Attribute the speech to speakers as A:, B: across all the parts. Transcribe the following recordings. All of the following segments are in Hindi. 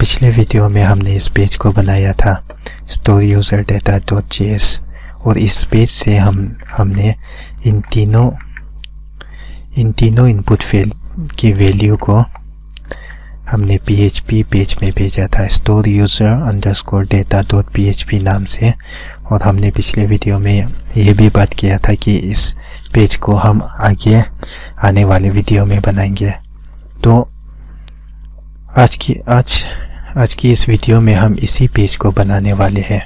A: पिछले वीडियो में हमने इस पेज को बनाया था स्टोर यूज़र डेटा .js और इस पेज से हमने इन तीनों इनपुट फील्ड की वैल्यू को हमने PHP पेज में भेजा था store user underscore data .php नाम से। और हमने पिछले वीडियो में यह भी बात किया था कि इस पेज को हम आगे आने वाले वीडियो में बनाएंगे। तो आज की इस वीडियो में हम इसी पेज को बनाने वाले हैं।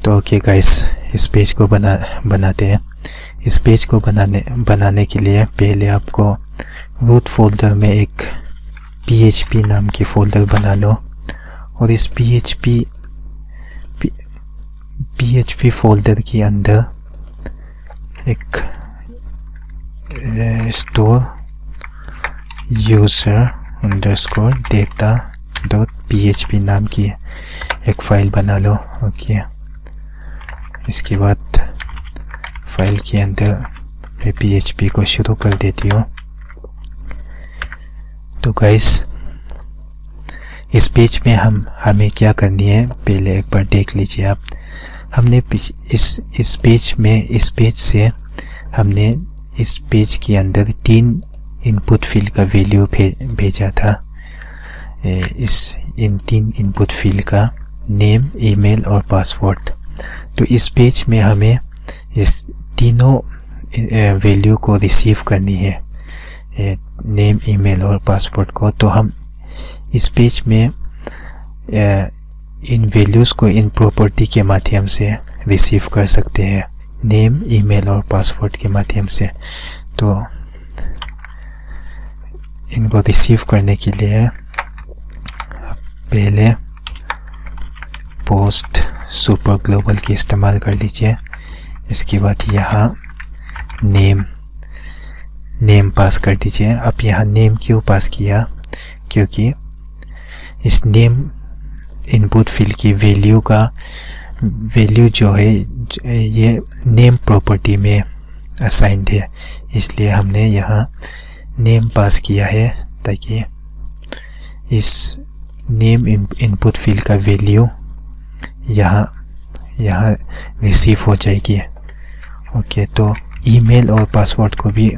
A: तो ओके गाइस, इस पेज को बनाते हैं। इस पेज को बनाने के लिए पहले आपको रूट फोल्डर में एक PHP नाम की फोल्डर बना लो और इस PHP फोल्डर के अंदर एक store user underscore data .php नाम की एक फाइल बना लो। ओके, इसके बाद फाइल के अंदर मैं PHP को शुरू कर देती हूँ। तो गाइस, इस पेज में हमें क्या करनी है पहले एक बार देख लीजिए आप। हमने इस पेज से हमने इस पेज के अंदर 3 इनपुट फील्ड का वैल्यू भेजा था। इन 3 इनपुट फील्ड का नेम, ईमेल और पासवर्ड। तो इस पेज में हमें इस तीनों वैल्यू को रिसीव करनी है, नेम, ईमेल और पासवर्ड को। तो हम इस पेज में इन वैल्यूज़ को इन प्रॉपर्टी के माध्यम से रिसीव कर सकते हैं, नेम, ईमेल और पासवर्ड के माध्यम से। तो इनको रिसीव करने के लिए पहले पोस्ट सुपर ग्लोबल की इस्तेमाल कर लीजिए। इसके बाद यहाँ नेम पास कर दीजिए। अब यहाँ नेम क्यों पास किया, क्योंकि इस नेम इनपुट फील्ड की वैल्यू जो है ये नेम प्रॉपर्टी में असाइंड है, इसलिए हमने यहाँ नेम पास किया है ताकि इस नेम इनपुट फील्ड का वैल्यू यहाँ रिसीव हो जाएगी। ओके, तो ईमेल और पासवर्ड को भी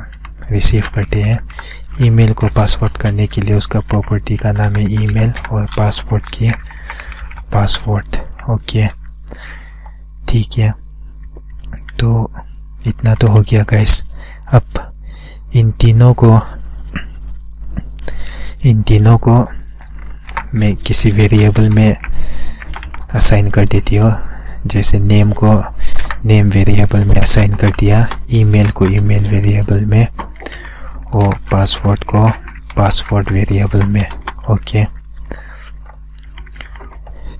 A: रिसीव करते हैं। ईमेल को पासवर्ड करने के लिए उसका प्रॉपर्टी का नाम है ईमेल और पासवर्ड की पासवर्ड। ओके, ठीक है, तो इतना तो हो गया गाइस। अब इन तीनों को मैं किसी वेरिएबल में असाइन कर देती हूँ। जैसे नेम को नेम वेरिएबल में असाइन कर दिया, ईमेल को ईमेल वेरिएबल में और पासवर्ड को पासवर्ड वेरिएबल में। ओके,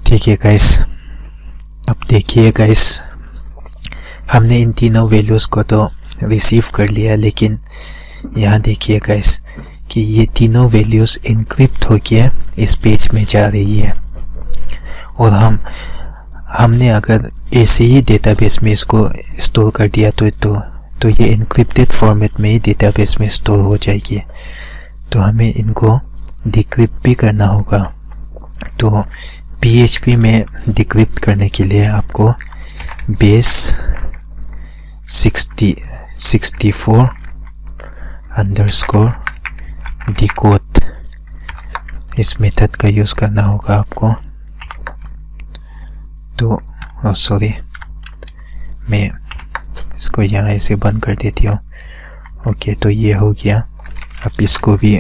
A: ठीक है गाइस। अब देखिए गाइस, हमने इन तीनों वैल्यूज़ को तो रिसीव कर लिया, लेकिन यहाँ देखिए गाइस कि ये तीनों वैल्यूज़ इनक्रिप्ट होके इस पेज में जा रही है। और हमने अगर ऐसे ही डेटाबेस में इसको स्टोर कर दिया तो ये इनक्रिप्टेड फॉर्मेट में ही डेटाबेस में स्टोर हो जाएगी। तो हमें इनको डिक्रिप्ट भी करना होगा। तो PHP में डिक्रिप्ट करने के लिए आपको बेस 64 अंडरस्कोर डिकोड इस मेथड का यूज़ करना होगा आपको। तो सॉरी, मैं इसको यहाँ ऐसे बंद कर देती हूँ। ओके, तो ये हो गया। अब इसको भी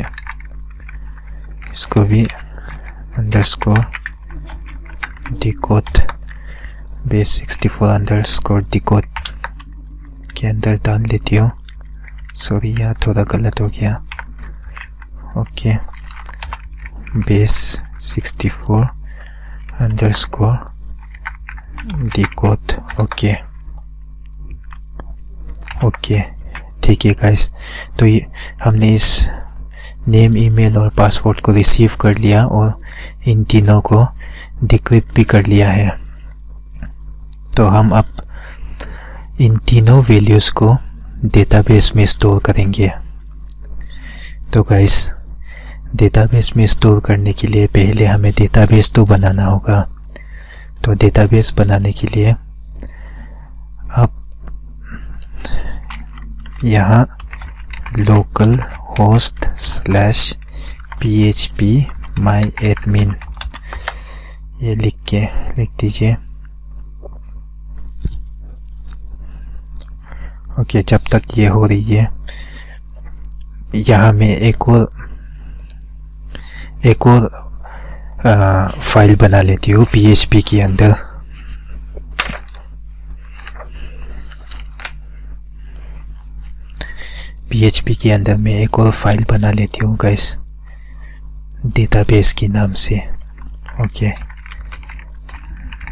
A: underscore decode base 64 underscore decode के अंदर डाल देती हूँ। सॉरी, यहाँ थोड़ा गलत हो गया। Okay, base 64 underscore decode. Okay, ठीक है गाइस। तो ये हमने इस नेम, ईमेल और पासवर्ड को रिसीव कर लिया और इन तीनों को डिक्रिप्ट भी कर लिया है। तो हम अब इन तीनों वैल्यूज़ को डेटाबेस में स्टोर करेंगे। तो गाइस डेटाबेस में स्टोर करने के लिए पहले हमें डेटाबेस तो बनाना होगा। तो डेटाबेस बनाने के लिए आप यहाँ local host slash php myadmin ये लिख दीजिए। ओके, जब तक ये हो रही है यहाँ मैं एक और फाइल बना लेती हूँ PHP के अंदर। PHP के अंदर मैं एक और फाइल बना लेती हूँ गाइस, डेटाबेस के नाम से। Okay,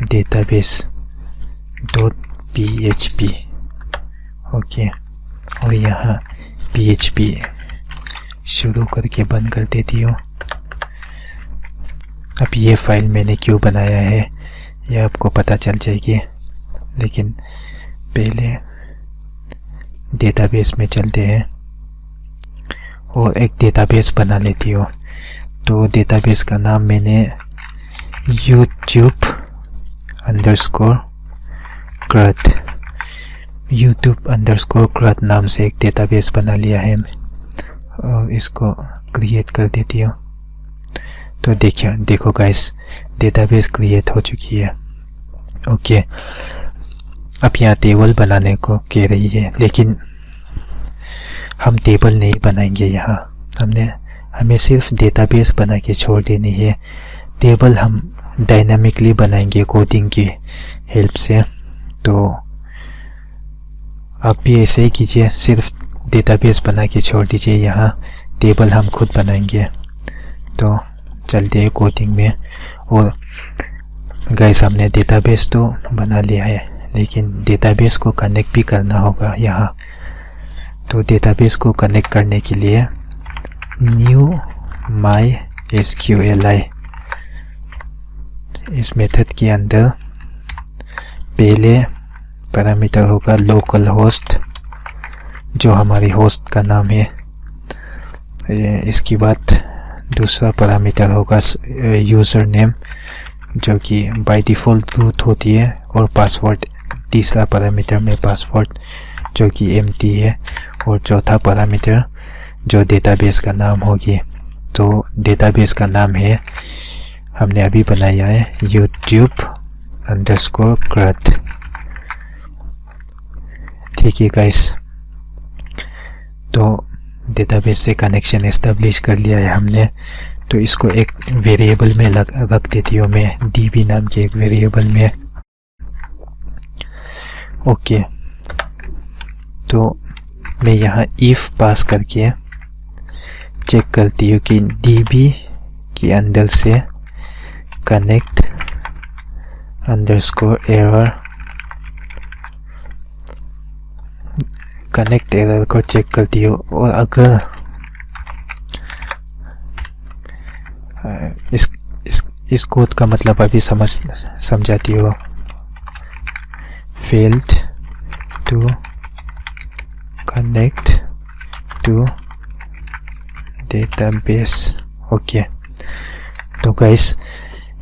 A: database .php। ओके, और यहाँ PHP शुरू करके बंद कर देती हूँ। अब ये फाइल मैंने क्यों बनाया है ये आपको पता चल जाएगी, लेकिन पहले डेटाबेस में चलते हैं और एक डेटाबेस बना लेती हूँ। तो डेटाबेस का नाम मैंने YouTube_CRUD नाम से एक डेटाबेस बना लिया है और इसको क्रिएट कर देती हूँ। तो देखो गाइस, डेटाबेस क्रिएट हो चुकी है। ओके, अब यहाँ टेबल बनाने को कह रही है, लेकिन हम टेबल नहीं बनाएंगे। यहाँ हमें सिर्फ डेटाबेस बना के छोड़ देनी है। टेबल हम डायनामिकली बनाएंगे कोडिंग की हेल्प से। तो आप भी ऐसे ही कीजिए, सिर्फ डेटाबेस बना के छोड़ दीजिए। यहाँ टेबल हम खुद बनाएंगे। तो चलते हैं कोडिंग में। और गाइस, हमने डेटाबेस तो बना लिया है, लेकिन डेटाबेस को कनेक्ट भी करना होगा यहाँ। तो डेटाबेस को कनेक्ट करने के लिए न्यू MySQLi इस मेथड के अंदर पहले पैरामीटर होगा लोकल होस्ट, जो हमारी होस्ट का नाम है। इसके बाद दूसरा पैरामीटर होगा यूज़र नेम, जो कि बाय डिफ़ॉल्ट रूट होती है, और पासवर्ड तीसरा पैरामीटर में पासवर्ड जो कि एम्प्टी है, और चौथा पैरामीटर जो डेटाबेस का नाम होगी। तो डेटाबेस का नाम है, हमने अभी बनाया है YouTube_CRUD। ठीक है गाइस, तो डेटाबेस से कनेक्शन एस्टेब्लिश कर लिया है हमने। तो इसको एक वेरिएबल में रख देती हूँ मैं, db नाम के एक वेरिएबल में। ओके, तो मैं यहाँ if पास करके चेक करती हूँ कि db के अंदर से connect एरर को चेक करती हूँ। और अगर इस कोड का मतलब अभी समझाती हो, failed to connect to database। Okay, तो गाइस,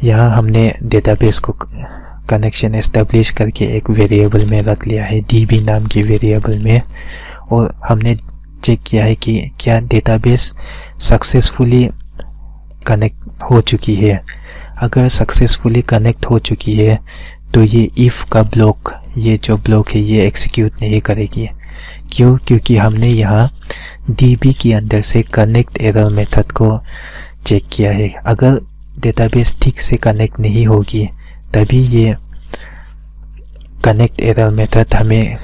A: यहाँ हमने डेटाबेस को कनेक्शन एस्टेब्लिश करके एक वेरिएबल में रख लिया है, db नाम की वेरिएबल में। और हमने चेक किया है कि क्या डेटाबेस सक्सेसफुली कनेक्ट हो चुकी है। अगर सक्सेसफुली कनेक्ट हो चुकी है तो ये इफ़ का ब्लॉक, ये जो ब्लॉक है, ये एग्जीक्यूट नहीं करेगी। क्यों? क्योंकि हमने यहाँ db के अंदर से कनेक्ट एरर मेथड को चेक किया है। अगर डेटाबेस ठीक से कनेक्ट नहीं होगी तभी ये कनेक्ट एरर मेथड हमें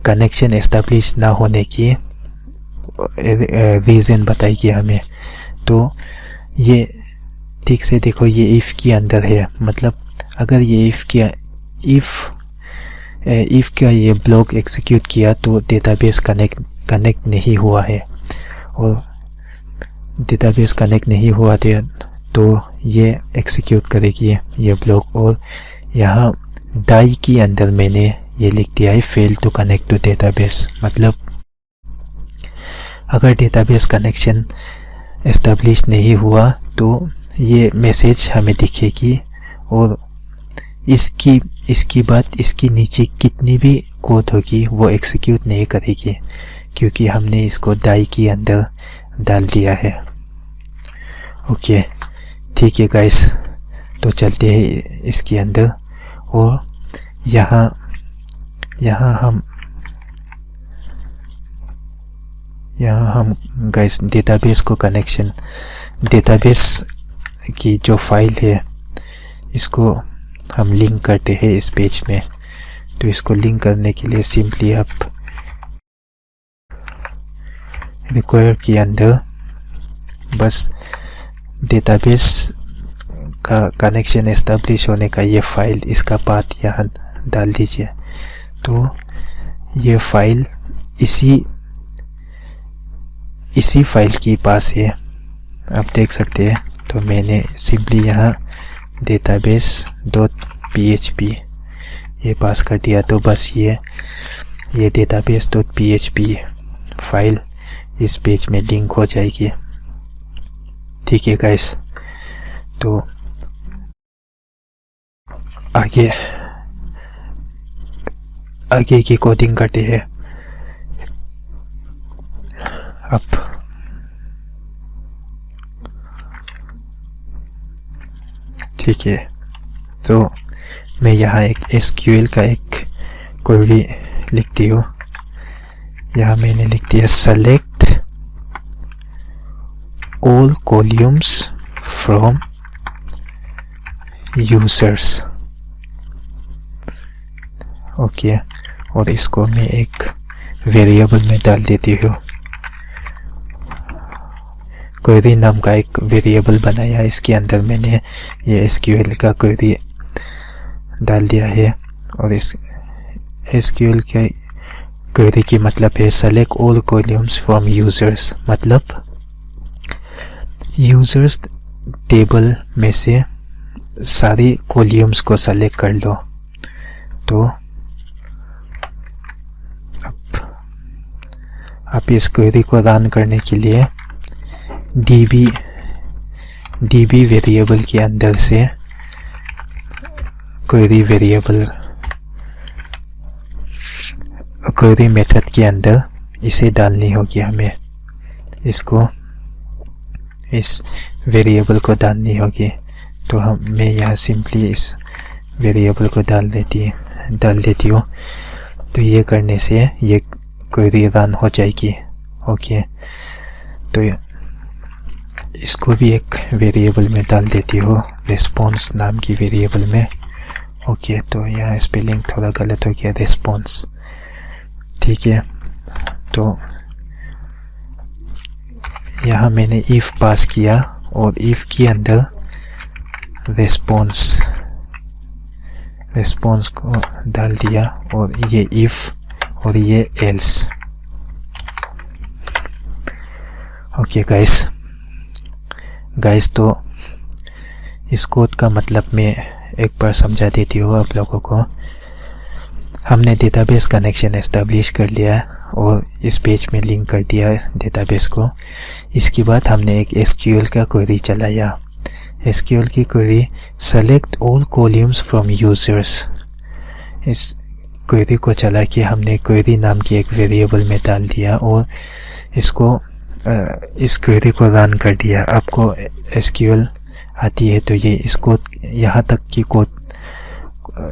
A: कनेक्शन एस्टेब्लिश ना होने की रीज़न बताएगी हमें। तो ये ठीक से देखो, ये इफ़ के अंदर है, मतलब अगर ये इफ़ का ये ब्लॉक एग्जीक्यूट किया तो डेटाबेस कनेक्ट नहीं हुआ है। और डेटाबेस कनेक्ट नहीं हुआ तो ये एग्जीक्यूट करेगी ये ब्लॉक। और यहाँ डाई के अंदर मैंने ये लिख दिया है fail to connect to database. मतलब अगर डेटाबेस कनेक्शन एस्टेब्लिश नहीं हुआ तो ये मैसेज हमें दिखेगी, और इसकी बात इसकी नीचे कितनी भी कोड होगी वो एग्जीक्यूट नहीं करेगी, क्योंकि हमने इसको डाई के अंदर डाल दिया है। ओके, ठीक है गाइस, तो चलते हैं इसके अंदर। और यहाँ हम गाइस डेटाबेस की जो फाइल है इसको हम लिंक करते हैं इस पेज में। तो इसको लिंक करने के लिए सिंपली आप रिक्वायर के अंदर बस डेटाबेस का कनेक्शन एस्टेब्लिश होने का ये फाइल, इसका पाथ यहाँ डाल दीजिए। तो ये फाइल इसी फाइल के पास है, आप देख सकते हैं। तो मैंने सिंपली यहाँ database.php ये पास कर दिया, तो बस ये database.php फाइल इस पेज में लिंक हो जाएगी। ठीक है गाइस, तो आगे की कोडिंग करते हैं। अब ठीक है, तो मैं यहाँ एक SQL का एक क्वेरी लिखती हूँ। यहाँ मैंने लिख दिया select all columns from users। Okay, और इसको मैं एक वेरिएबल में डाल देती हूँ। क्वेरी नाम का एक वेरिएबल बनाया, इसके अंदर मैंने ये SQL का क्वेरी डाल दिया है। और इस SQL के क्वेरी की मतलब है select all columns from users, मतलब यूजर्स टेबल में से सारी कॉलम्स को सेलेक्ट कर लो। तो अब इस क्वेरी को रन करने के लिए db वेरिएबल के अंदर से क्वेरी मेथड के अंदर इसे डालनी होगी हमें। इसको इस वेरिएबल को डालनी होगी। तो मैं यहाँ सिंपली इस वेरिएबल को डाल देती हूँ। तो ये करने से ये क्वेरी रन हो जाएगी। ओके, तो इसको भी एक वेरिएबल में डाल देती हूँ, रिस्पॉन्स नाम की वेरिएबल में। ओके, तो यहाँ स्पेलिंग थोड़ा गलत हो गया, रिस्पॉन्स। ठीक है, तो यहाँ मैंने if पास किया और if के अंदर रिस्पॉन्स को डाल दिया, और ये if और ये else। ओके गाइस, तो इस कोड का मतलब मैं एक बार समझा देती हूँ आप लोगों को। हमने डेटाबेस कनेक्शन एस्टेब्लिश कर लिया और इस पेज में लिंक कर दिया डेटाबेस को। इसके बाद हमने एक SQL का क्वेरी चलाया। SQL की query select all columns from users, इस क्वेरी को चला के हमने क्वेरी नाम की एक वेरिएबल में डाल दिया और इस क्वेरी को रन कर दिया। आपको SQL आती है तो ये इसको यहाँ तक की कोड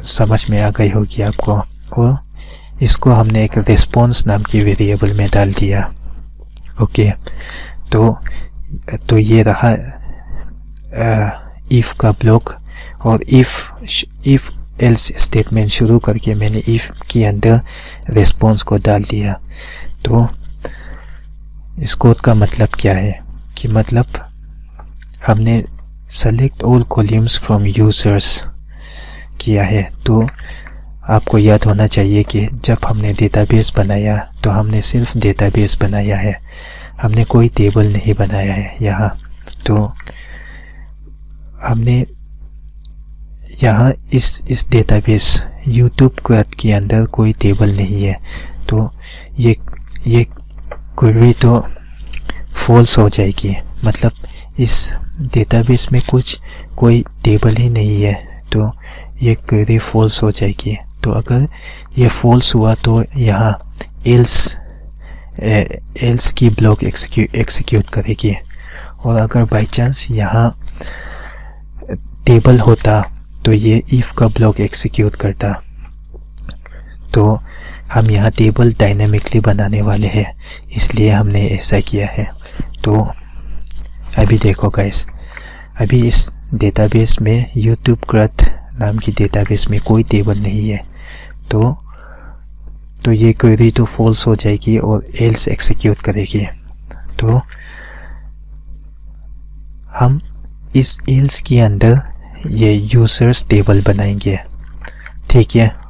A: समझ में आ गई होगी आपको। और इसको हमने एक रिस्पॉन्स नाम की वेरिएबल में डाल दिया। ओके, तो ये रहा if का ब्लॉक। और if else स्टेटमेंट शुरू करके मैंने if के अंदर रिस्पॉन्स को डाल दिया। तो इस कोड का मतलब क्या है कि मतलब हमने select all columns from users किया है। तो आपको याद होना चाहिए कि जब हमने डेटाबेस बनाया तो हमने सिर्फ डेटाबेस बनाया है, हमने कोई टेबल नहीं बनाया है यहाँ। तो हमने यहाँ इस डेटाबेस यूट्यूब क्लास के अंदर कोई टेबल नहीं है। तो ये क्वेरी तो फॉल्स हो जाएगी, मतलब इस डेटाबेस में कोई टेबल ही नहीं है, तो ये क्वेरी फॉल्स हो जाएगी। तो अगर ये फॉल्स हुआ तो यहाँ एल्स की ब्लॉक एग्जीक्यूट करेगी। और अगर बाई चांस यहाँ टेबल होता तो ये इफ का ब्लॉक एग्जीक्यूट करता। तो हम यहाँ टेबल डायनामिकली बनाने वाले हैं, इसलिए हमने ऐसा किया है। तो अभी देखो गाइस, अभी इस डेटाबेस में यूट्यूब क्रट नाम की डेटाबेस में कोई टेबल नहीं है, तो ये क्वेरी तो फॉल्स हो जाएगी और एल्स एग्जीक्यूट करेगी। तो हम इस एल्स के अंदर ये यूजर्स टेबल बनाएंगे, ठीक है।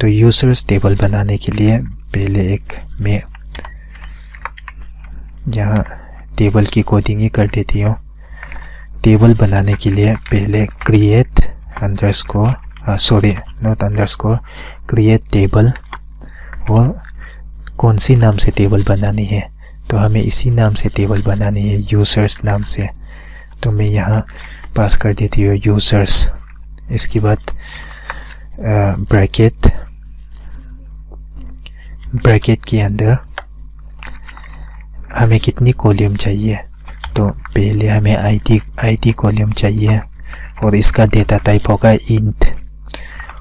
A: तो यूजर्स टेबल बनाने के लिए पहले मैं यहाँ टेबल की कोडिंग ही कर देती हूँ। टेबल बनाने के लिए पहले क्रिएट टेबल, और कौन सी नाम से टेबल बनानी है, तो हमें इसी नाम से टेबल बनानी है, यूजर्स नाम से। तो मैं यहाँ पास कर देती हूँ यूजर्स। इसके बाद ब्रैकेट के अंदर हमें कितनी कॉलम चाहिए, तो पहले हमें आईडी कॉलम चाहिए, और इसका डेटा टाइप होगा इंट,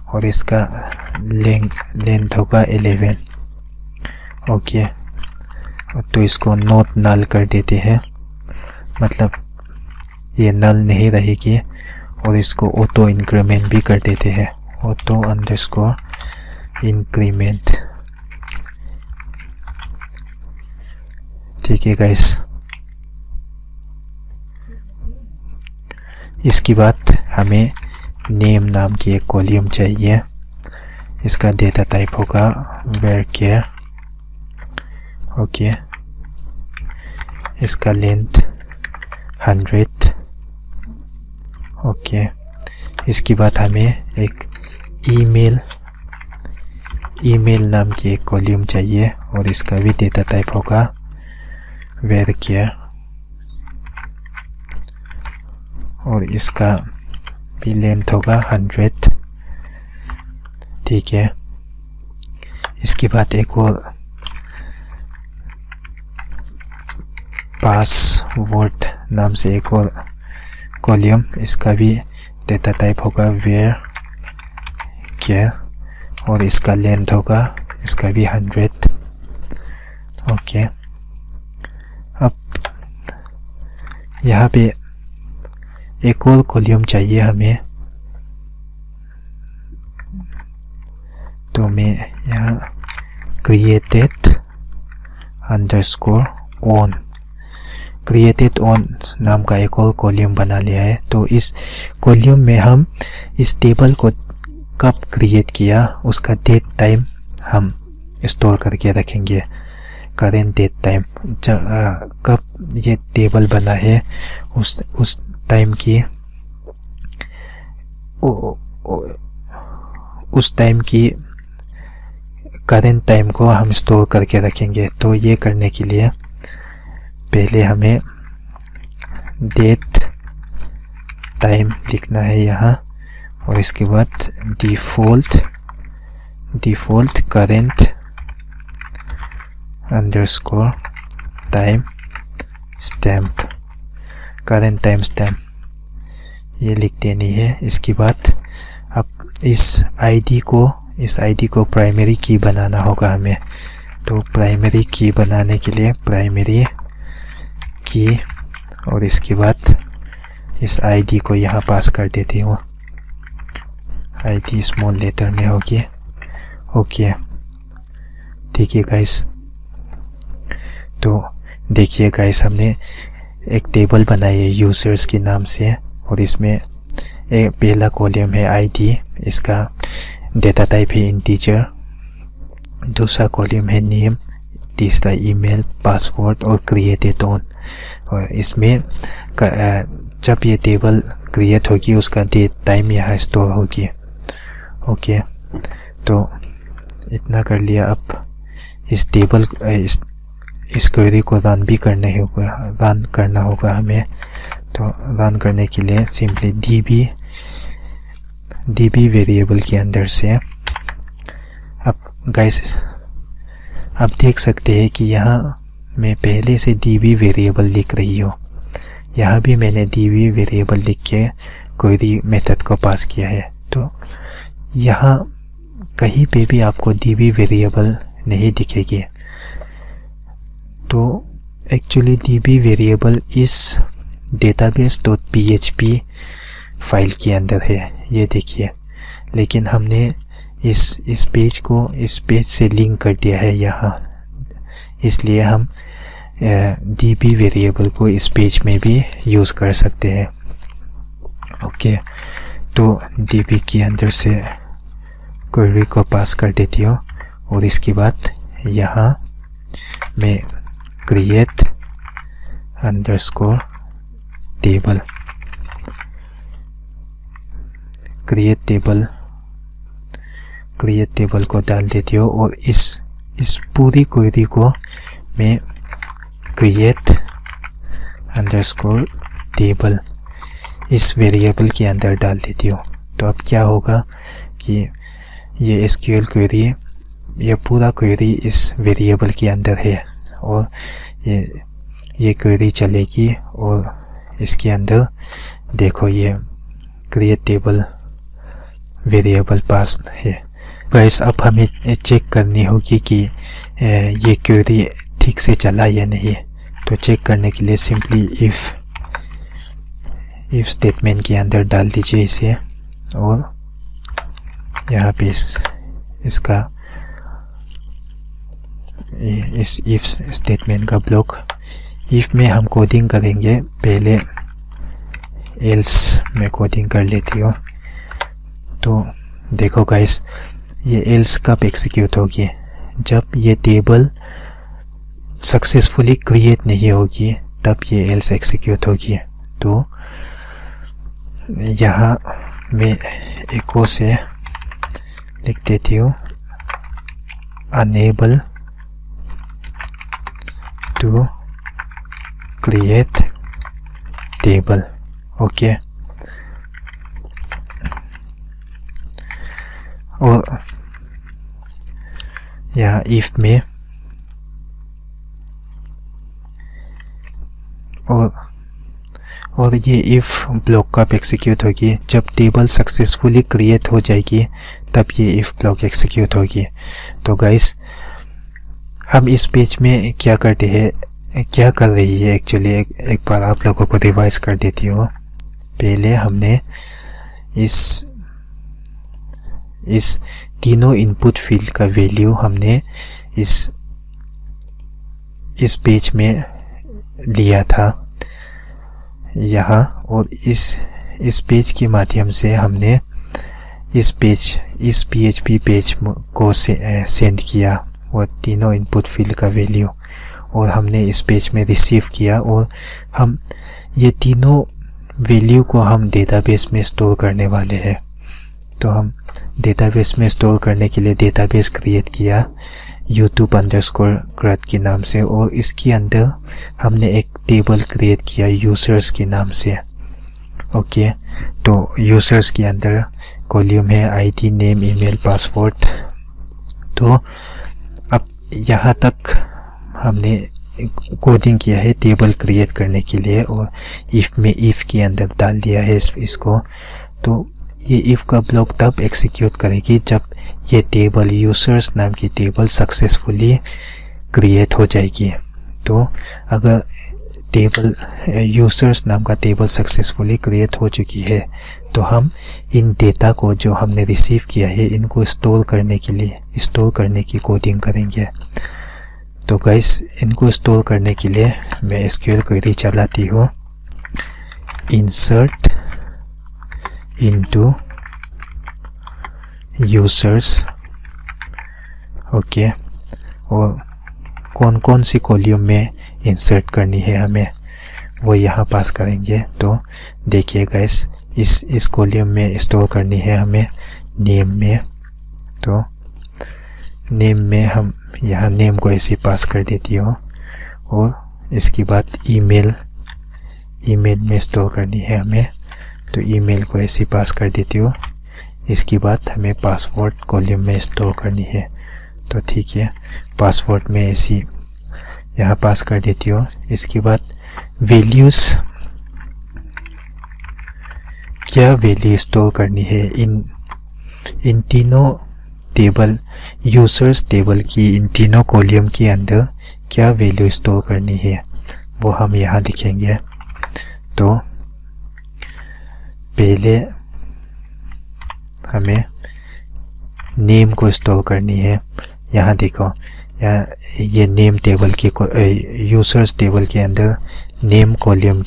A: और इसका लेंथ होगा 11। ओके, तो इसको नॉट नल कर देते हैं, मतलब ये नल नहीं रहेगी। और इसको ऑटो इंक्रीमेंट भी कर देते हैं, ऑटो अंडरस्कोर इंक्रीमेंट, ठीक है गाइस। इसके बाद हमें नेम नाम की एक कॉलम चाहिए, इसका डेटा टाइप होगा varchar। ओके, इसका लेंथ 100। ओके, इसके बाद हमें एक ईमेल नाम की एक कॉलम चाहिए, और इसका भी डेटा टाइप होगा varchar, और इसका भी लेंथ होगा 100, ठीक है। इसके बाद एक और पासवर्ड नाम से एक और कॉलम, इसका भी डेटा टाइप होगा varchar, और इसका लेंथ होगा, इसका भी 100। ओके, अब यहाँ पे एक और कॉलम चाहिए हमें, तो मैं यहाँ created on नाम का एक और कॉलम बना लिया है। तो इस कॉलम में हम इस टेबल को कब क्रिएट किया उसका डेट टाइम हम स्टोर करके रखेंगे, करेंट डेट टाइम, कब ये टेबल बना है उस टाइम की करेंट टाइम को हम स्टोर करके रखेंगे। तो ये करने के लिए पहले हमें डेट टाइम लिखना है यहाँ, और इसके बाद default current underscore time stamp, current time stamp ये लिख देनी है। इसके बाद अब इस आईडी को प्राइमरी की बनाना होगा हमें। तो प्राइमरी की बनाने के लिए प्राइमरी की, और इसके बाद इस आईडी को यहाँ पास कर देती हूँ, आईडी स्मॉल लेटर में होगी। ओके, ठीक है गाइस। तो देखिए गाइस, हमने एक टेबल बनाई है यूजर्स के नाम से, और इसमें एक पहला कॉलम है आईडी, इसका डेटा टाइप है इंटीजर, दूसरा कॉलम है नेम, तीसरा ईमेल, पासवर्ड और क्रिएटेड ऑन। और इसमें जब ये टेबल क्रिएट होगी उसका डेट टाइम यहाँ स्टोर होगी। ओके, तो इतना कर लिया। अब इस इस क्वेरी को रन करना होगा हमें। तो रन करने के लिए सिंपली db वेरिएबल के अंदर से अब गाइस आप देख सकते हैं कि यहाँ मैं पहले से db वेरिएबल लिख रही हूँ। यहाँ भी मैंने db वेरिएबल लिख के क्वेरी मेथड को पास किया है। तो यहाँ कहीं पे भी आपको db वेरिएबल नहीं दिखेगी। तो एक्चुअली db वेरिएबल इस database.php फाइल के अंदर है, ये देखिए। लेकिन हमने इस पेज से लिंक कर दिया है यहाँ, इसलिए हम db वेरिएबल को इस पेज में भी यूज़ कर सकते हैं। ओके, तो db के अंदर से क्वेरी को पास कर देती हूँ और इसके बाद यहाँ मैं क्रिएट टेबल को डाल देती हूँ और इस पूरी क्वेरी को मैं क्रिएट टेबल इस वेरिएबल के अंदर डाल देती हूँ। तो अब क्या होगा कि ये SQL क्वेरी, ये पूरा क्वेरी इस वेरिएबल के अंदर है और ये क्वेरी चलेगी और इसके अंदर देखो ये क्रिएट टेबल वेरिएबल पास है। गाइस अब हमें चेक करनी होगी कि ये क्वेरी ठीक से चला या नहीं। तो चेक करने के लिए सिंपली इफ स्टेटमेंट के अंदर डाल दीजिए इसे और यहाँ पे इसका इस इफ स्टेटमेंट का ब्लॉक। इफ में हम कोडिंग करेंगे, पहले एल्स में कोडिंग कर लेती हूँ। तो देखो गाइस, ये एल्स कब एग्जीक्यूट होगी? जब ये टेबल सक्सेसफुली क्रिएट नहीं होगी तब ये एल्स एग्जीक्यूट होगी। तो यहाँ मैं इको से लिख देती हूँ unable to create table. Okay, और यहाँ इफ में और ये इफ ब्लॉक कब एग्जीक्यूट होगी? जब टेबल सक्सेसफुली क्रिएट हो जाएगी तब ये इफ ब्लॉक एग्जीक्यूट होगी। तो गाइस हम इस पेज में क्या कर रही है एक्चुअली, एक बार आप लोगों को रिवाइज कर देती हूँ। पहले हमने इस तीनों इनपुट फील्ड का वैल्यू हमने इस पेज में लिया था यहाँ, और इस पेज के माध्यम से हमने इस PHP पेज को सेंड किया और तीनों इनपुट फील्ड का वैल्यू, और हमने इस पेज में रिसीव किया। और हम ये तीनों वैल्यू को हम डेटाबेस में स्टोर करने वाले हैं। तो हम डेटाबेस में स्टोर करने के लिए डेटाबेस क्रिएट किया YouTube_CRUD के नाम से, और इसके अंदर हमने एक टेबल क्रिएट किया यूजर्स के नाम से। ओके, तो यूजर्स के अंदर कॉलम है ID, नेम, ईमेल, पासवर्ड। तो अब यहाँ तक हमने कोडिंग किया है टेबल क्रिएट करने के लिए, और इफ के अंदर डाल दिया है इसको। तो ये इफ का ब्लॉक तब एग्जीक्यूट करेगी जब ये टेबल यूजर्स नाम की टेबल सक्सेसफुली क्रिएट हो जाएगी। तो अगर टेबल यूजर्स नाम का टेबल सक्सेसफुली क्रिएट हो चुकी है तो हम इन डेटा को जो हमने रिसीव किया है इनको स्टोर करने की कोडिंग करेंगे। तो गाइस इनको स्टोर करने के लिए मैं SQL क्वेरी चलाती हूँ, इंसर्ट इनटू यूजर्स। ओके, और कौन सी कॉलम में इंसर्ट करनी है हमें वो यहाँ पास करेंगे। तो देखिए गाइस, इस कॉलम में स्टोर करनी है हमें नेम में। तो नेम में हम यहाँ नेम को ऐसे पास कर देती हूँ और इसके बाद ईमेल में स्टोर करनी है हमें, तो ईमेल को ऐसे पास कर देती हो। इसके बाद हमें पासवर्ड कॉलम में स्टोर करनी है, तो ठीक है, पासवर्ड में ऐसी यहाँ पास कर देती हो। इसके बाद वैल्यूज़, क्या वैल्यू स्टोर करनी है इन तीनों टेबल, यूजर्स टेबल की इन तीनों कॉलम के अंदर क्या वैल्यू स्टोर करनी है वो हम यहाँ लिखेंगे। तो पहले हमें नेम को स्टोर करनी है। यहाँ देखो, ये नेम टेबल के यूजर्स टेबल के अंदर नेम कॉलम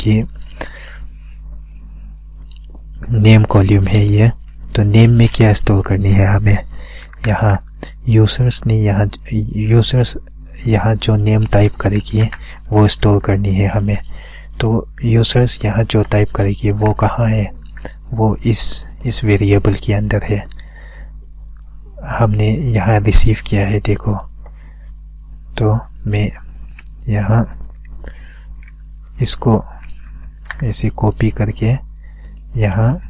A: है ये। तो नेम में क्या स्टोर करनी है हमें, यहाँ यूजर्स यहाँ जो नेम टाइप करेगी वो स्टोर करनी है हमें। तो यूजर्स यहाँ जो टाइप करेगी वो कहाँ है, वो इस वेरिएबल के अंदर है। हमने यहाँ रिसीव किया है, देखो। तो मैं यहाँ इसको ऐसे कॉपी करके यहाँ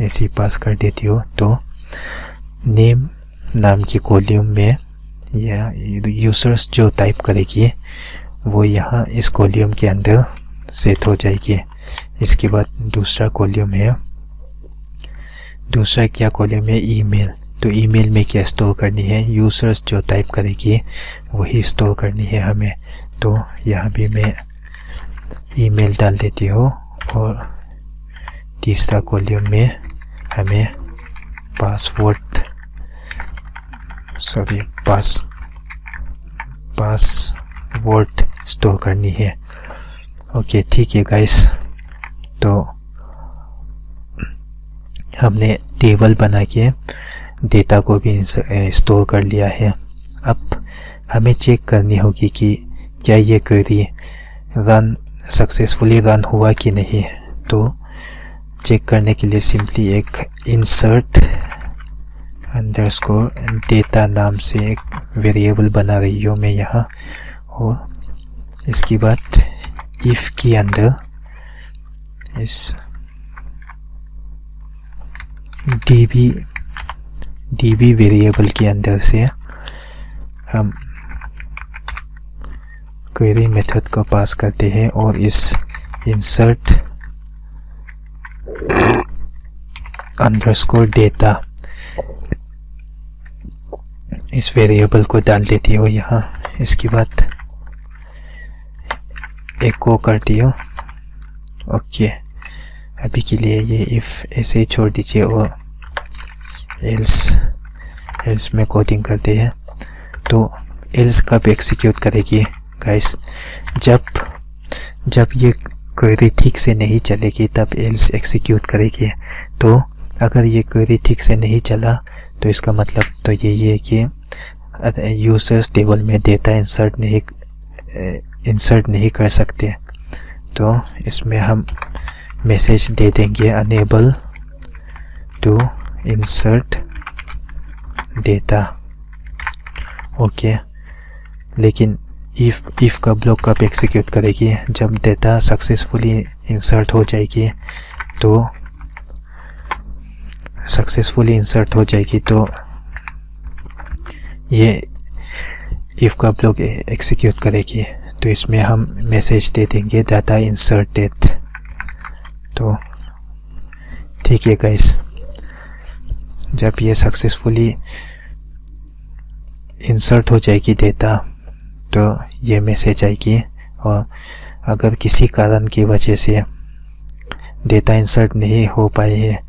A: ऐसे पास कर देती हो। तो नेम नाम की कॉलम में या यूजर्स जो टाइप करेगी वो यहाँ इस कॉलम के अंदर सेट हो जाएगी। इसके बाद दूसरा कॉलम है, दूसरा क्या कॉलम है, ईमेल। तो ईमेल में क्या स्टोर करनी है, यूजर्स जो टाइप करेगी वही स्टोर करनी है हमें। तो यहाँ भी मैं ईमेल डाल देती हूँ। और तीसरा कॉलम में हमें पासवर्ड स्टोर करनी है। ओके, ठीक है गाइस। तो हमने टेबल बना के डेटा को भी स्टोर कर लिया है। अब हमें चेक करनी होगी कि क्या ये क्वेरी सक्सेसफुली रन हुआ कि नहीं। तो चेक करने के लिए सिंपली एक इंसर्ट अंडरस्कोर डेटा नाम से एक वेरिएबल बना रही हूँ मैं यहाँ। और इसके बाद इफ के अंदर इस db वेरिएबल के अंदर से हम क्वेरी मेथड को पास करते हैं और इस इंसर्ट अंडरस्कोर डेटा इस वेरिएबल को डाल देती हो यहाँ। इसके बाद एको करती हो। ओके, अभी के लिए ये इफ ऐसे ही छोड़ दीजिए और एल्स में कोडिंग करते हैं। तो एल्स कब एग्जीक्यूट करेगी गाइस, जब ये क्वेरी ठीक से नहीं चलेगी तब एल्स एग्जीक्यूट करेगी। तो अगर ये क्वेरी ठीक से नहीं चला तो इसका मतलब तो ये है कि यूजर्स टेबल में डेटा इंसर्ट नहीं कर सकते। तो इसमें हम मैसेज दे देंगे unable to insert data. Okay, लेकिन इफ का ब्लॉक कब एग्जीक्यूट करेगी, जब डेटा सक्सेसफुली इंसर्ट हो जाएगी। तो सक्सेसफुली इंसर्ट हो जाएगी तो ये इफ का ब्लॉक एग्जीक्यूट करेगी। तो इसमें हम मैसेज दे देंगे डाटा इंसर्टेड। तो ठीक है गाइस, जब ये सक्सेसफुली इंसर्ट हो जाएगी डेटा तो ये मैसेज आएगी। और अगर किसी कारण की वजह से डेटा इंसर्ट नहीं हो पाए है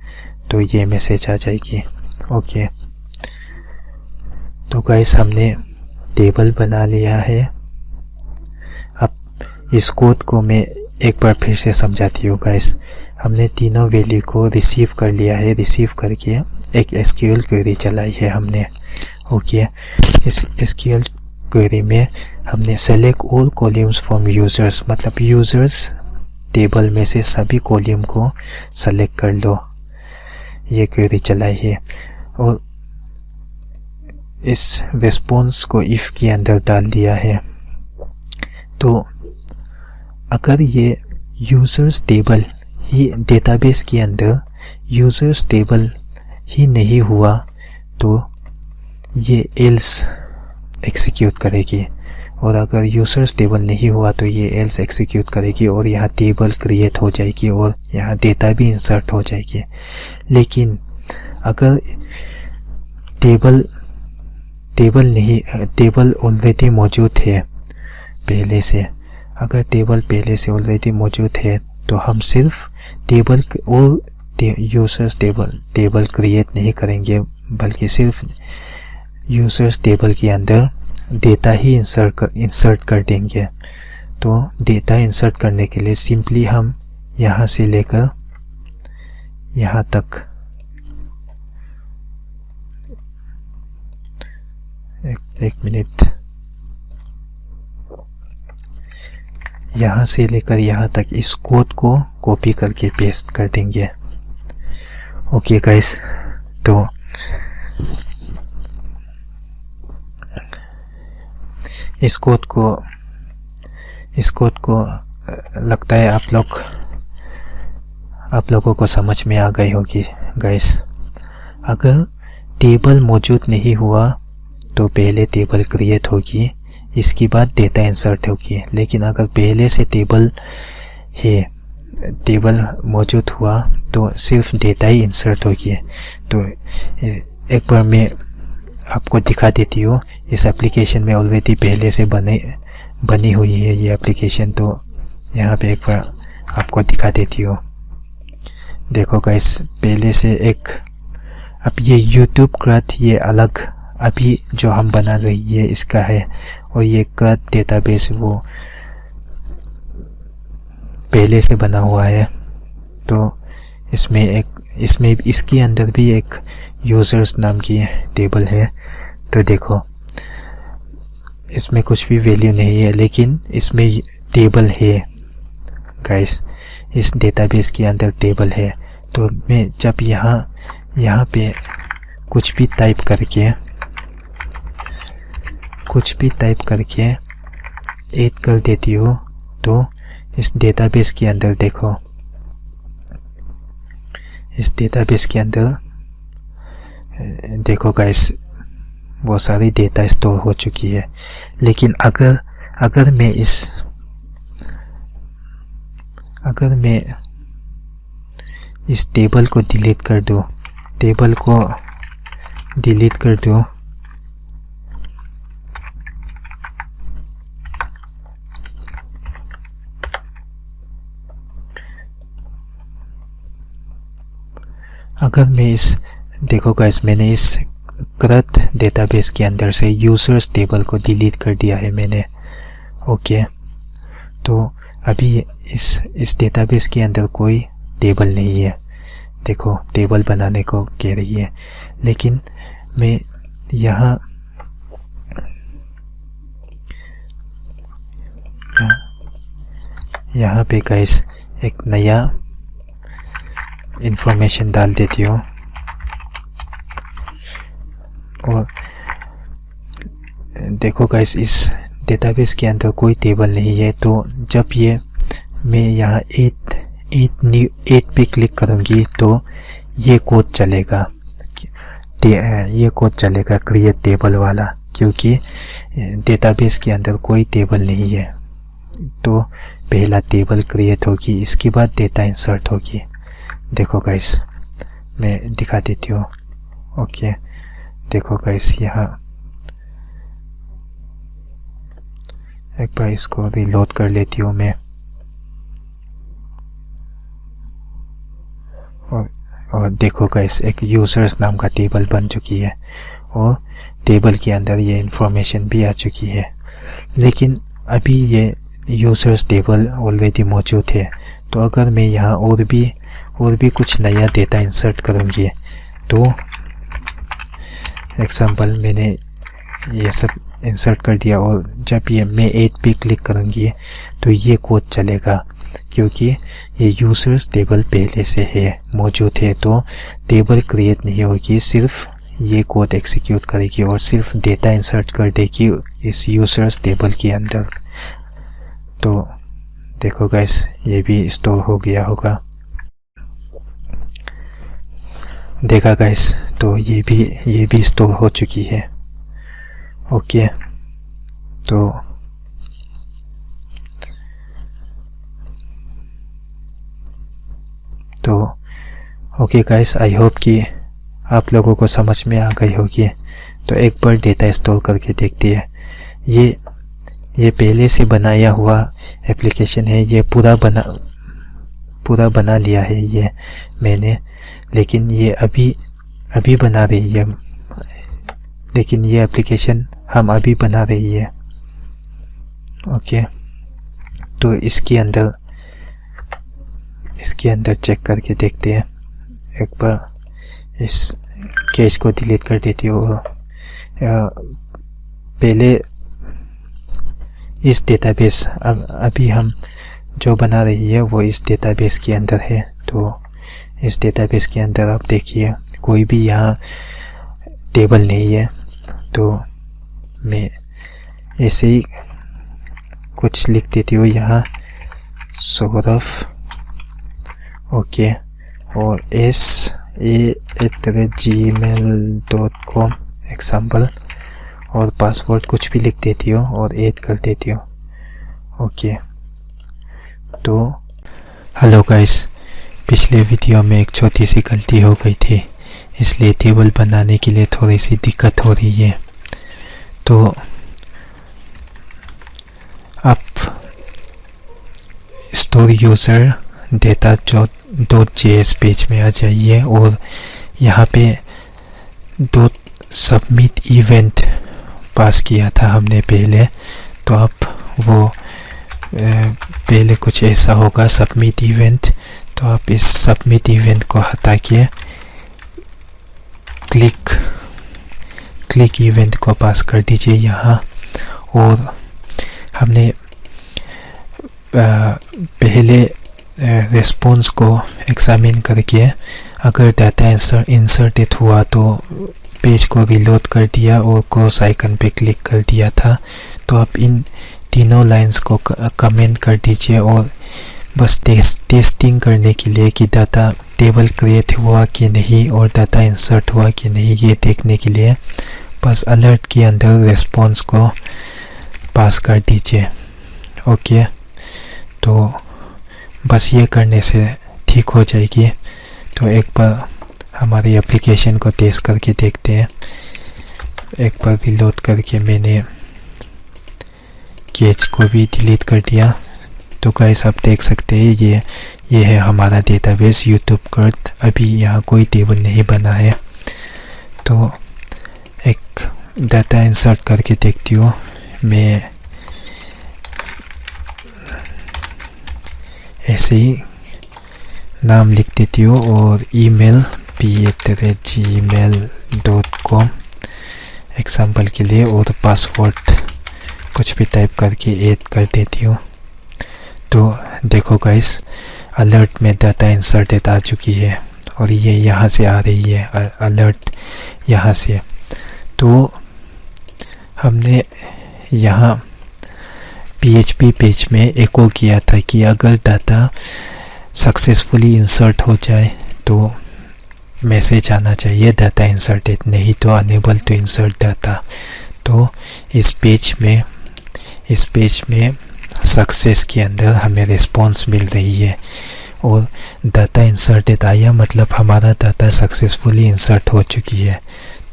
A: तो ये मैसेज आ जाएगी। ओके, तो गाइस हमने टेबल बना लिया है। अब इस कोड को मैं एक बार फिर से समझाती हूँ गाइस। हमने तीनों वैल्यू को रिसीव कर लिया है। रिसीव करके एक एसक्यूएल क्वेरी चलाई है हमने। ओके, इस एसक्यूएल क्वेरी में हमने select all columns from users, मतलब यूजर्स टेबल में से सभी कॉलम को सेलेक्ट कर लो, ये क्वेरी चलाई है। और इस रिस्पॉन्स को इफ के अंदर डाल दिया है। तो अगर ये यूज़र्स टेबल ही डेटाबेस के अंदर यूज़र्स टेबल ही नहीं हुआ तो ये एल्स एग्जीक्यूट करेगी, और अगर यूज़र्स टेबल नहीं हुआ तो ये एल्स एग्जीक्यूट करेगी और यहाँ टेबल क्रिएट हो जाएगी और यहाँ डेटा भी इंसर्ट हो जाएगी। लेकिन अगर टेबल ऑलरेडी मौजूद है पहले से, अगर टेबल पहले से ऑलरेडी मौजूद है तो हम सिर्फ टेबल और यूज़र्स टेबल क्रिएट नहीं करेंगे, बल्कि सिर्फ यूज़र्स टेबल के अंदर डेटा ही इंसर्ट कर देंगे। तो डेटा इंसर्ट करने के लिए सिंपली हम यहाँ से लेकर यहाँ तक एक मिनट, यहाँ से लेकर यहाँ तक इस कोड को कॉपी करके पेस्ट कर देंगे। ओके गाइस, तो इस कोड को लगता है आप लोगों को समझ में आ गई होगी गाइस। अगर टेबल मौजूद नहीं हुआ तो पहले टेबल क्रिएट होगी, इसके बाद डेटा इंसर्ट होगी। लेकिन अगर पहले से टेबल मौजूद हुआ तो सिर्फ डेटा ही इंसर्ट होगी। तो एक बार मैं आपको दिखा देती हूँ। इस एप्लीकेशन में ऑलरेडी पहले से बनी हुई है ये एप्लीकेशन, तो यहाँ पे एक बार आपको दिखा देती हूँ। देखो गाइस, पहले से एक अब ये यूट्यूब क्राट ये अलग अभी जो हम बना रही है इसका है, और ये क्राट डेटाबेस वो पहले से बना हुआ है। तो इसमें इसके अंदर भी एक यूज़र्स नाम की टेबल है। तो देखो इसमें कुछ भी वैल्यू नहीं है, लेकिन इसमें टेबल है गाइस, इस डेटाबेस के अंदर टेबल है। तो मैं जब यहाँ पे कुछ भी टाइप करके ऐड कर देती हूँ, तो इस डेटाबेस के अंदर देखो, इस डेटाबेस के अंदर देखो गाइस, वो सारी डेटा स्टोर हो चुकी है। लेकिन अगर मैं इस टेबल को डिलीट कर दूँ, अगर मैं देखो गाइस, मैंने इस क्राट डेटाबेस के अंदर से यूज़र्स टेबल को डिलीट कर दिया है मैंने। ओके, तो अभी इस डेटाबेस के अंदर कोई टेबल नहीं है। देखो टेबल बनाने को कह रही है, लेकिन मैं यहाँ पे गाइस एक नया इंफॉर्मेशन डाल देती हूँ। और देखो गाइस, इस डेटाबेस के अंदर कोई टेबल नहीं है। तो जब मैं यहाँ 8 पे क्लिक करूँगी तो ये कोड चलेगा, क्रिएट टेबल वाला, क्योंकि डेटाबेस के अंदर कोई टेबल नहीं है। तो पहला टेबल क्रिएट होगी, इसके बाद डेटा इंसर्ट होगी। देखो गाइस, मैं दिखा देती हूँ। ओके, देखो गाइस, यहाँ एक बार इसको रीलोड कर लेती हूँ मैं, और देखो गाइस, एक यूज़र्स नाम का टेबल बन चुकी है और टेबल के अंदर ये इंफॉर्मेशन भी आ चुकी है। लेकिन अभी ये यूज़र्स टेबल ऑलरेडी मौजूद है। तो अगर मैं यहाँ और भी कुछ नया डेटा इंसर्ट करूँगी, तो एग्जांपल मैंने ये सब इंसर्ट कर दिया, और जब मैं 8 पे क्लिक करूँगी तो ये कोड चलेगा, क्योंकि ये यूज़र्स टेबल पहले से मौजूद है। तो टेबल क्रिएट नहीं होगी, सिर्फ ये कोड एग्जीक्यूट करेगी और सिर्फ डेटा इंसर्ट कर देगी इस यूज़र्स टेबल के अंदर। तो देखो गाइस, ये भी इंस्टॉल हो गया होगा। देखा गाइस, तो ये भी इंस्टॉल हो चुकी है। ओके, तो ओके गाइस, आई होप कि आप लोगों को समझ में आ गई होगी। तो एक बार डेटा इंस्टॉल करके देखते हैं। ये पहले से बनाया हुआ एप्लीकेशन है। ये पूरा बना लिया है ये मैंने, लेकिन ये अभी बना रही है। लेकिन ये एप्लीकेशन हम अभी बना रही है। ओके, तो इसके अंदर चेक करके देखते हैं। एक बार इस कैश को डिलीट कर देती हूँ। पहले इस डेटाबेस, अभी हम जो बना रही है वो इस डेटाबेस के अंदर है। तो इस डेटाबेस के अंदर आप देखिए, कोई भी यहाँ टेबल नहीं है। तो मैं ऐसे ही कुछ लिख देती हूँ यहाँ, सौरभ। ओके, और sa@gmail.com एग्जाम्पल, और पासवर्ड कुछ भी लिख देती हूँ और ऐड कर देती हूँ। ओके, तो हेलो गाइस, पिछले वीडियो में एक छोटी सी गलती हो गई थी, इसलिए टेबल बनाने के लिए थोड़ी सी दिक्कत हो रही है। तो आप स्टोर यूज़र data.js पेज में आ जाइए और यहाँ पे .submit इवेंट पास किया था हमने पहले। तो आप वो पहले कुछ ऐसा होगा, सबमिट इवेंट। तो आप इस सबमिट इवेंट को हटा के क्लिक इवेंट को पास कर दीजिए यहाँ। और हमने पहले रिस्पॉन्स को एग्जामिन करके अगर डाटा इंसर्टेड हुआ तो पेज को रिलोड कर दिया और क्रॉस आइकन पे क्लिक कर दिया था। तो आप इन तीनों लाइंस को कमेंट कर दीजिए, और बस टेस्टिंग करने के लिए कि डाटा टेबल क्रिएट हुआ कि नहीं और डाटा इंसर्ट हुआ कि नहीं, ये देखने के लिए बस अलर्ट के अंदर रिस्पॉन्स को पास कर दीजिए। ओके, तो बस ये करने से ठीक हो जाएगी। तो एक बार हमारी एप्लीकेशन को टेस्ट करके देखते हैं। एक बार रिलोड करके मैंने कैच को भी डिलीट कर दिया। तो गाइस, आप देख सकते हैं ये है हमारा डेटाबेस यूट्यूब कर्ट। अभी यहाँ कोई टेबल नहीं बना है। तो एक डाटा इंसर्ट करके देखती हूँ। मैं ऐसे ही नाम लिख देती हूँ और ईमेल p@gmail.com एग्जाम्पल के लिए, और पासवर्ड कुछ भी टाइप करके ऐड कर देती हूँ। तो देखो गाइस, अलर्ट में डाटा इंसर्टेड आ चुकी है और ये यहाँ से आ रही है अलर्ट यहाँ से। तो हमने यहाँ PHP पेज में एको किया था कि अगर डाटा सक्सेसफुली इंसर्ट हो जाए तो मैसेज आना चाहिए डाटा इंसर्टेड, नहीं तो अनेबल टू इंसर्ट डाटा। तो इस पेज में सक्सेस के अंदर हमें रिस्पॉन्स मिल रही है और डाटा इंसर्टेड आया, मतलब हमारा डाटा सक्सेसफुली इंसर्ट हो चुकी है।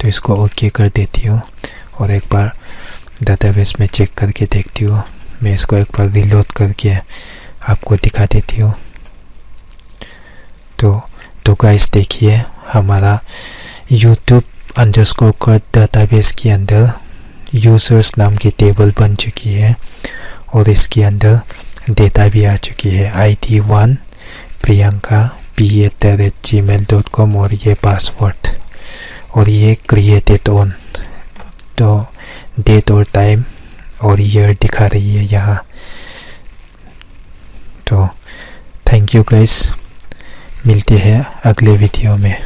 A: तो इसको ओके कर देती हूँ और एक बार डाटाबेस में चेक करके देखती हूँ। मैं इसको एक बार रिलोड करके आपको दिखा देती हूँ। तो गाइस देखिए, हमारा YouTube_कर्ट डाटाबेस के अंदर यूज़र्स नाम की टेबल बन चुकी है और इसके अंदर डेटा भी आ चुकी है, ID 1 प्रियंका p@gmail.com और ये पासवर्ड, और ये क्रिएटेड ऑन। तो डेट और टाइम और ईयर दिखा रही है यहाँ। तो थैंक यू गाइस, मिलते हैं अगले वीडियो में।